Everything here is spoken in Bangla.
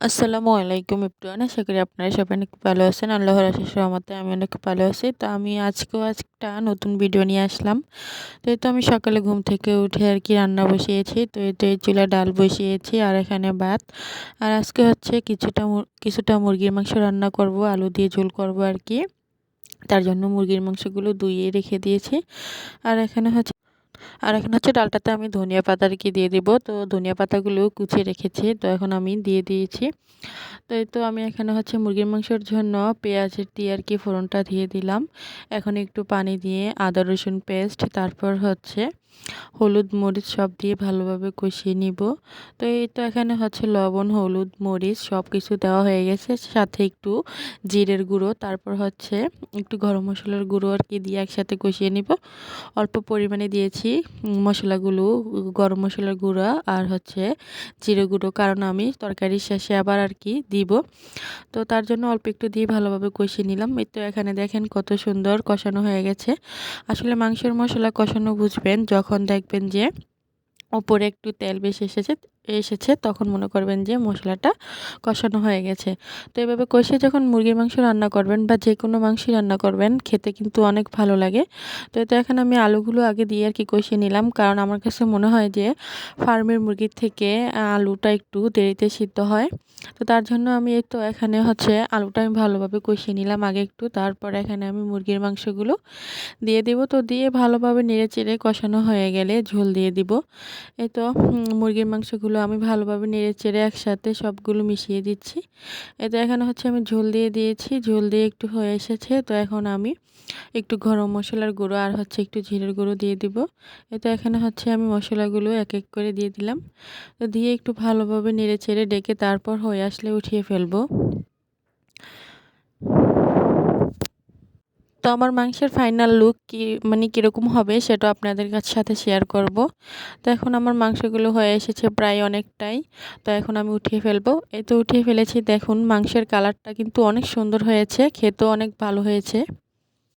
আসসালামু আলাইকুম এভরিওয়ান। আশা করি আপনারা সবাই অনেক ভালো আছেন। আল্লাহর অশেষ রহমতে আমি অনেক ভালো আছি। তো আমি আজকেও একটা নতুন ভিডিও নিয়ে আসলাম। তো এই তো আমি সকালে ঘুম থেকে উঠে আর কি রান্না বসিয়েছি। তো এই তো এই চুলায় ডাল বসিয়েছি আর এখানে ভাত। আর আজকে হচ্ছে কিছুটা মুরগির মাংস রান্না করব, আলু দিয়ে ঝোল করব আর কি। তার জন্য মুরগির মাংসগুলো ধুয়ে রেখে দিয়েছি। আর এখানে হচ্ছে ডালটাতে আমি ধনিয়া পাতা আর কি দিয়ে দিব। তো ধনিয়া পাতাগুলো কুচিয়ে রেখেছি। তো এখন আমি দিয়ে দিয়েছি। তো এই তো আমি এখানে হচ্ছে মুরগির মাংসের জন্য পেঁয়াজ দিয়ে আর কি ফোড়নটা দিয়ে দিলাম। এখন একটু পানি দিয়ে আদা রসুন পেস্ট, তারপর হচ্ছে হলুদ মরিচ সব দিয়ে ভালোভাবে কষিয়ে নিব। তো এই তো এখানে হচ্ছে লবণ, হলুদ, মরিচ সব কিছু দেওয়া হয়ে গেছে, সাথে একটু জিরের গুঁড়ো, তারপর হচ্ছে একটু গরম মশলার গুঁড়ো আর কি দিয়ে একসাথে কষিয়ে নিব। অল্প পরিমাণে দিয়েছি মশলাগুলো, গরম মশলার গুঁড়া আর হচ্ছে জিরে গুঁড়ো, কারণ আমি তরকারির শেষে আবার আর কি দিব। তো তার জন্য অল্প একটু দিয়ে ভালোভাবে কষিয়ে নিলাম। এই তো এখানে দেখেন কত সুন্দর কষানো হয়ে গেছে। আসলে মাংসের মশলা কষানো বুঝবেন যখন দেখবেন যে ওপরে একটু তেল বেশি এসেছে তখন মনে করবেন যে মশলাটা কষানো হয়ে গেছে। তো এভাবে কষিয়ে যখন মুরগির মাংস রান্না করবেন বা যে কোনো মাংসই রান্না করবেন, খেতে কিন্তু অনেক ভালো লাগে। তো এটা এখন আমি আলুগুলো আগে দিয়ে আর কি কষিয়ে নিলাম, কারণ আমার কাছে মনে হয় যে ফার্মের মুরগির থেকে আলুটা একটু দেরিতে সিদ্ধ হয়। তো তার জন্য আমি এই তো এখানে হচ্ছে আলুটা আমি ভালোভাবে কষিয়ে নিলাম আগে একটু, তারপর এখানে আমি মুরগির মাংসগুলো দিয়ে দিব। তো দিয়ে ভালোভাবে নেড়েচেড়ে কষানো হয়ে গেলে ঝোল দিয়ে দিব। এই তো মুরগির মাংসগুলো আমি ভালোভাবে নেড়েচেড়ে একসাথে সবগুলো মিশিয়ে দিচ্ছি। এতে এখানে হচ্ছে আমি ঝোল দিয়ে দিয়েছি, ঝোল দিয়ে একটু হয়ে এসেছে। তো এখন আমি একটু গরম মশলার গুঁড়ো আর হচ্ছে একটু জিরের গুঁড়ো দিয়ে দিব। এতে এখানে হচ্ছে আমি মশলাগুলো এক এক করে দিয়ে দিলাম। তো দিয়ে একটু ভালোভাবে নেড়েচেড়ে ডেকে তারপর হয়ে আসলে উঠিয়ে ফেলবো। তো আমার মাংসের ফাইনাল লুক মানে কীরকম হবে সেটা আপনাদের সাথে শেয়ার করব। তো এখন আমার মাংসগুলো হয়ে এসেছে প্রায় অনেকটাই। তো এখন আমি উঠিয়ে ফেলবো। এই তো উঠিয়ে ফেলেছি। দেখুন মাংসের কালারটা কিন্তু অনেক সুন্দর হয়েছে, খেতেও অনেক ভালো হয়েছে।